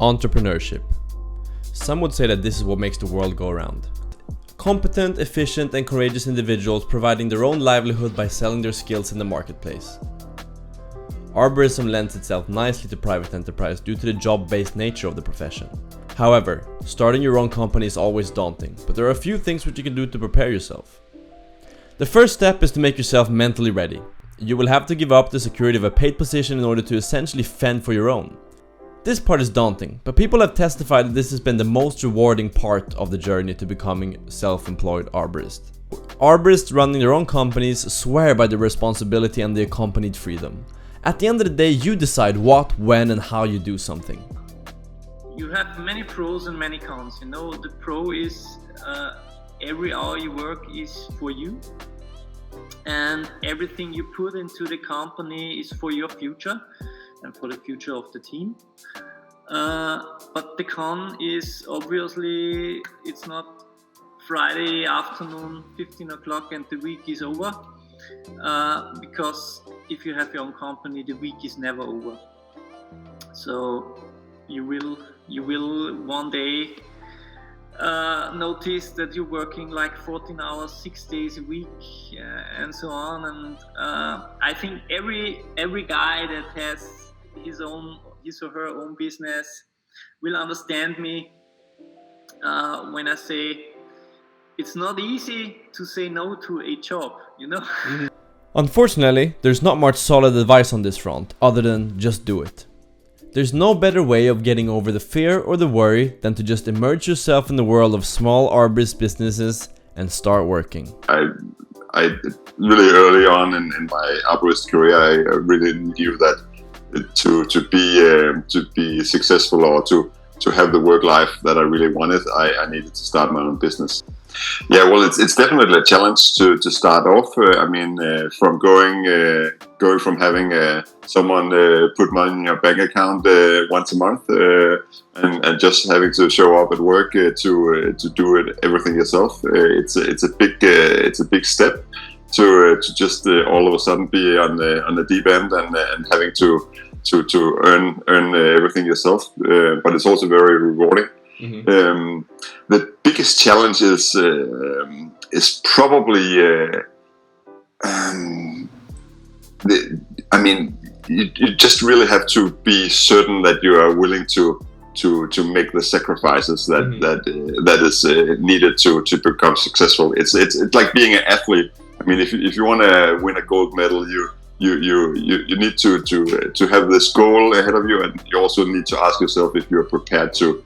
Entrepreneurship. Some would say that this is what makes the world go around. Competent, efficient and courageous individuals providing their own livelihood by selling their skills in the marketplace. Arborism lends itself nicely to private enterprise due to the job-based nature of the profession. However, starting your own company is always daunting, but there are a few things which you can do to prepare yourself. The first step is to make yourself mentally ready. You will have to give up the security of a paid position in order to essentially fend for your own. This part is daunting, but people have testified that this has been the most rewarding part of the journey to becoming self-employed arborist. Arborists running their own companies swear by the responsibility and the accompanied freedom. At the end of the day, you decide what, when and how you do something. You have many pros and many cons. The pro is every hour you work is for you, and everything you put into the company is for your future and for the future of the team. But the con is obviously it's not Friday afternoon 15 o'clock and the week is over, because if you have your own company, the week is never over. So you will one day notice that you're working like 14 hours, 6 days a week, and so on. And I think every guy that has his or her own business will understand me when I say it's not easy to say no to a job, Unfortunately, there's not much solid advice on this front, other than just do it. There's no better way of getting over the fear or the worry than to just immerse yourself in the world of small arborist businesses and start working. I really early on in my arborist career, I really knew that to be successful or to have the work life that I really wanted, I needed to start my own business. Yeah, well, it's definitely a challenge to start off. From going from having someone put money in your bank account once a month and just having to show up at work to do it everything yourself. It's a big step to just all of a sudden be on the deep end and having to earn everything yourself. But it's also very rewarding. Mm-hmm. The biggest challenge is probably you just really have to be certain that you are willing to make the sacrifices that is needed to become successful. It's like being an athlete. If you want to win a gold medal, you need to have this goal ahead of you, and you also need to ask yourself if you're prepared to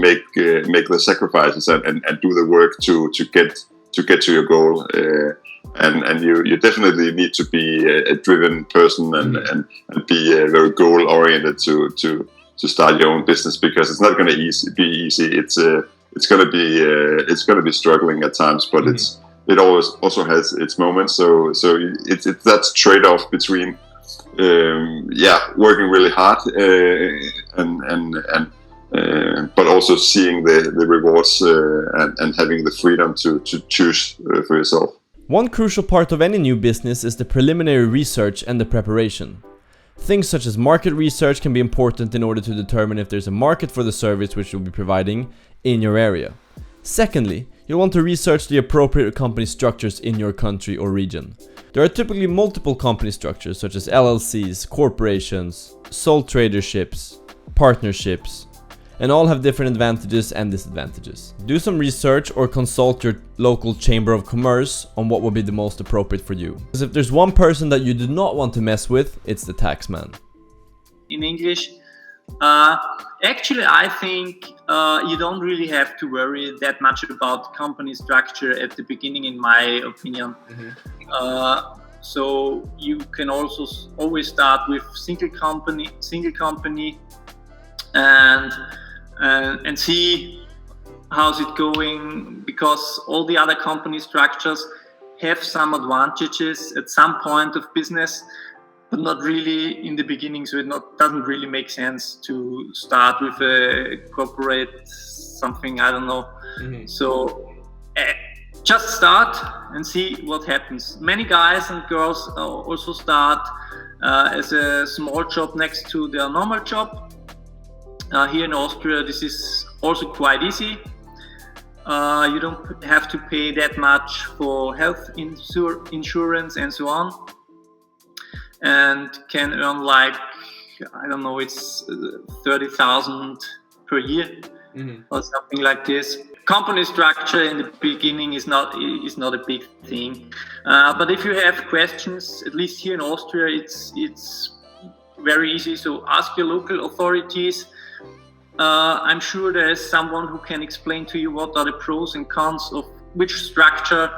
make the sacrifices and do the work to get to your goal. And you definitely need to be a driven person and be very goal oriented to start your own business, because it's not going to be easy. It's going to be struggling at times, but it always also has its moments. So it's that trade-off between working really hard but also seeing the rewards and having the freedom to choose for yourself. One crucial part of any new business is the preliminary research and the preparation. Things such as market research can be important in order to determine if there's a market for the service which you'll be providing in your area. Secondly, you'll want to research the appropriate company structures in your country or region. There are typically multiple company structures such as LLCs, corporations, sole traderships, partnerships, and all have different advantages and disadvantages. Do some research or consult your local chamber of commerce on what will be the most appropriate for you. Because if there's one person that you do not want to mess with, it's the tax man. In English, actually I think you don't really have to worry that much about company structure at the beginning, in my opinion. So you can also always start with single company and see how's it going, because all the other company structures have some advantages at some point of business, but not really in the beginning. So it doesn't really make sense to start with a corporate something, I don't know. So just start and see what happens. Many guys and girls also start as a small job next to their normal job. Here in Austria, this is also quite easy. You don't have to pay that much for health insurance and so on, and can earn like, I don't know, it's 30,000 per year or something like this. Company structure in the beginning is not a big thing, but if you have questions, at least here in Austria, it's very easy. So ask your local authorities. I'm sure there's someone who can explain to you what are the pros and cons of which structure,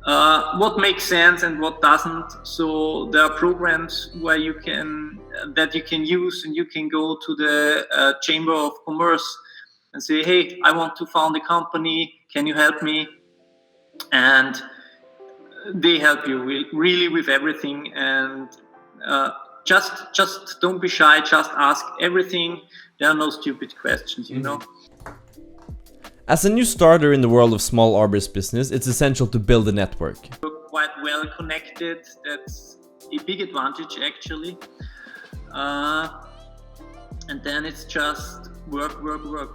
what makes sense and what doesn't. So there are programs where you can use, and you can go to the Chamber of Commerce and say, hey, I want to found a company, can you help me? And they help you really with everything. And just don't be shy, just ask everything. There are no stupid questions, you know. As a new starter in the world of small arborist business, it's essential to build a network. We're quite well connected. That's a big advantage, actually. And then it's just work,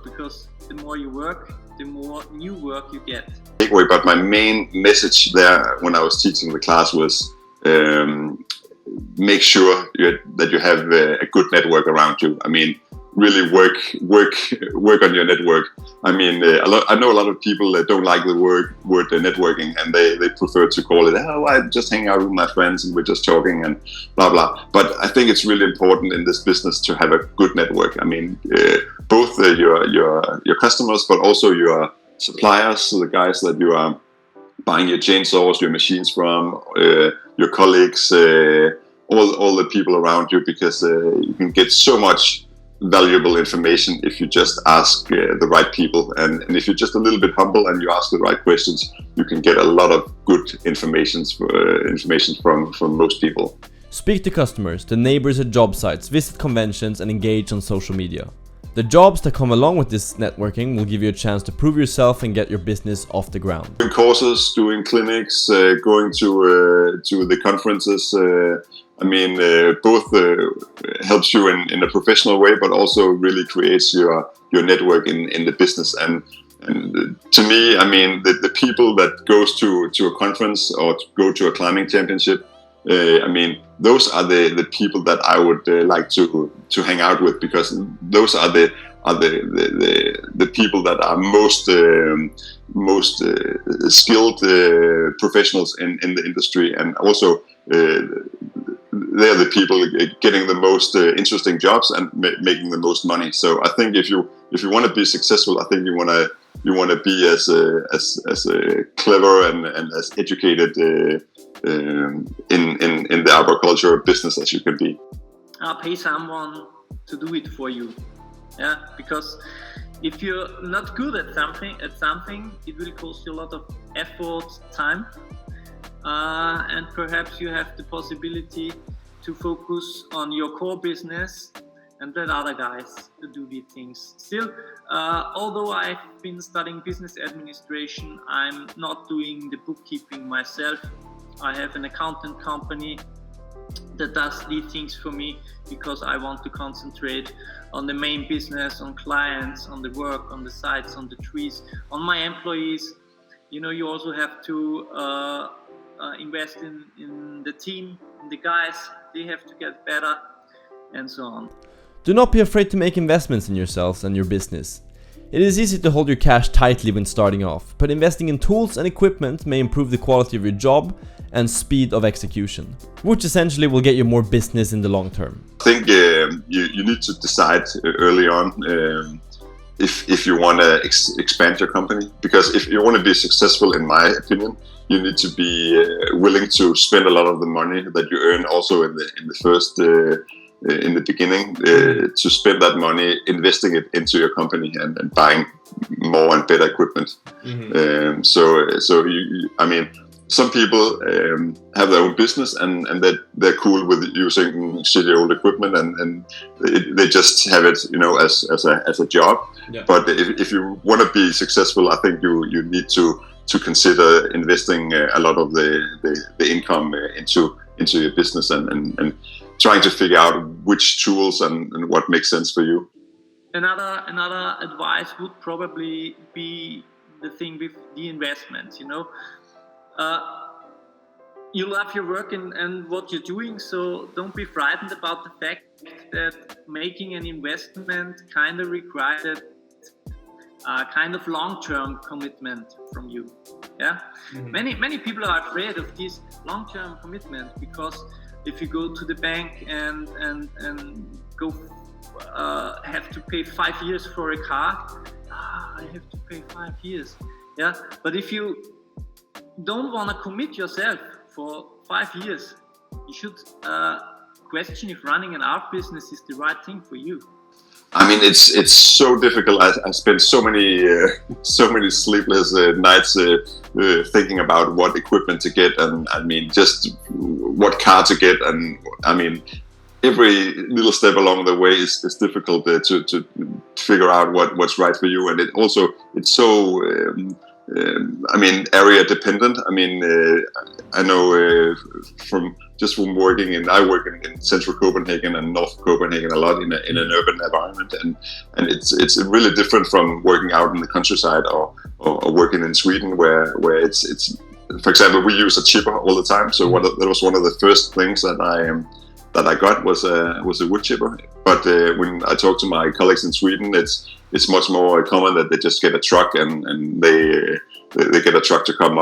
because the more you work, the more new work you get. But my main message there when I was teaching the class was make sure that you have a good network around you. I mean, really work on your network. I mean, I know a lot of people that don't like the word networking, and they prefer to call it, oh, I just hang out with my friends and we're just talking and blah blah. But I think it's really important in this business to have a good network. I mean, both your customers, but also your suppliers, so the guys that you are buying your chainsaws, your machines from, your colleagues, all the people around you, because you can get so much valuable information if you just ask the right people, and if you're just a little bit humble and you ask the right questions, you can get a lot of good information from most people. Speak to customers, to neighbors at job sites, visit conventions and engage on social media. The jobs that come along with this networking will give you a chance to prove yourself and get your business off the ground. Doing courses, doing clinics, going to the conferences, I mean, both helps you in a professional way, but also really creates your network in the business. And to me, I mean, the people that goes to a conference or to go to a climbing championship, I mean, those are the people that I would like to hang out with, because those are the people that are most skilled professionals in the industry, and also they're the people getting the most interesting jobs and making the most money. So I think if you want to be successful, I think you want to be as clever and as educated in the arboriculture business as you can be. Pay someone to do it for you. Yeah, because if you're not good at something, it will cost you a lot of effort, time, and perhaps you have the possibility to focus on your core business and let other guys to do these things. Still, although I've been studying business administration, I'm not doing the bookkeeping myself. I have an accountant company that does these things for me, because I want to concentrate on the main business, on clients, on the work, on the sites, on the trees, on my employees. You know, you also have to invest in the team, in the guys. They have to get better, and so on. Do not be afraid to make investments in yourselves and your business. It is easy to hold your cash tightly when starting off, but investing in tools and equipment may improve the quality of your job and speed of execution, which essentially will get you more business in the long term. I think you need to decide early on if you want to expand your company, because if you want to be successful, in my opinion, you need to be willing to spend a lot of the money that you earn also in the first in the beginning, to spend that money investing it into your company and buying more and better equipment. Mm-hmm. So I mean, some people have their own business and they're cool with using shitty old equipment, and they just have it, you know, as a job. Yeah. But if you want to be successful, I think you need to consider investing a lot of the income into your business and trying to figure out which tools and what makes sense for you. Another advice would probably be the thing with the investments. You love your work and what you're doing, so don't be frightened about the fact that making an investment kind of requires a kind of long-term commitment from you. Yeah, many people are afraid of this long-term commitment, because if you go to the bank and go have to pay 5 years for a car, I have to pay 5 years. Yeah, but if you don't want to commit yourself for 5 years, you should question if running an art business is the right thing for you. I mean, it's so difficult. I spent so many sleepless nights thinking about what equipment to get, and I mean, just what car to get, and I mean, every little step along the way is difficult to figure out what's right for you, and it's so I mean, area dependent. I mean, I know from working I work in central Copenhagen and north Copenhagen a lot in an urban environment, and it's really different from working out in the countryside or working in Sweden where it's for example, we use a chipper all the time. So that was one of the first things that I got was a wood chipper. But when I talk to my colleagues in Sweden, it's much more common that they just get a truck and they get a truck to come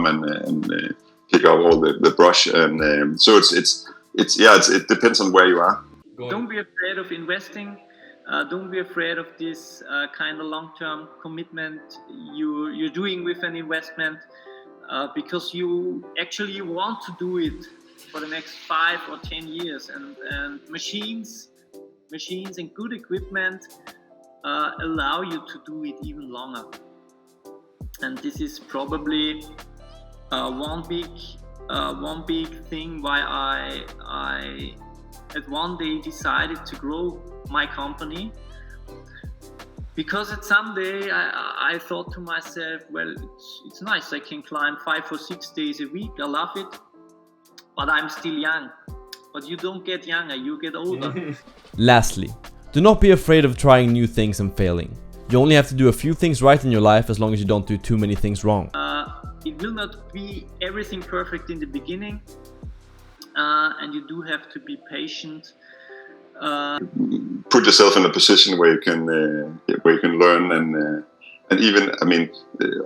and pick up all the brush, and so it depends on where you are. Don't be afraid of investing. Don't be afraid of this kind of long-term commitment you're doing with an investment, because you actually want to do it for the next 5 or 10 years, and machines and good equipment allow you to do it even longer. And this is probably one big thing why I at one day decided to grow my company, because at some day I thought to myself, well, it's nice, I can climb 5 or 6 days a week, I love it, but I'm still young. But you don't get younger, you get older. Lastly, do not be afraid of trying new things and failing. You only have to do a few things right in your life, as long as you don't do too many things wrong. It will not be everything perfect in the beginning, and you do have to be patient. Put yourself in a position where you can learn, and even, I mean,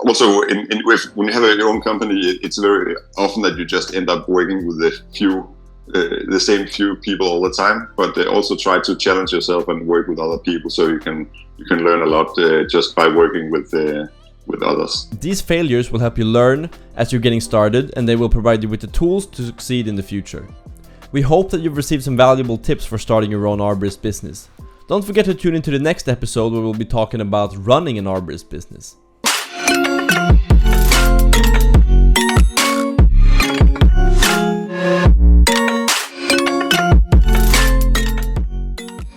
also when you have your own company, it's very often that you just end up working with the same few people all the time. But also try to challenge yourself and work with other people, so you can learn a lot just by working with others. These failures will help you learn as you're getting started, and they will provide you with the tools to succeed in the future. We hope that you've received some valuable tips for starting your own arborist business. Don't forget to tune into the next episode, where we'll be talking about running an arborist business.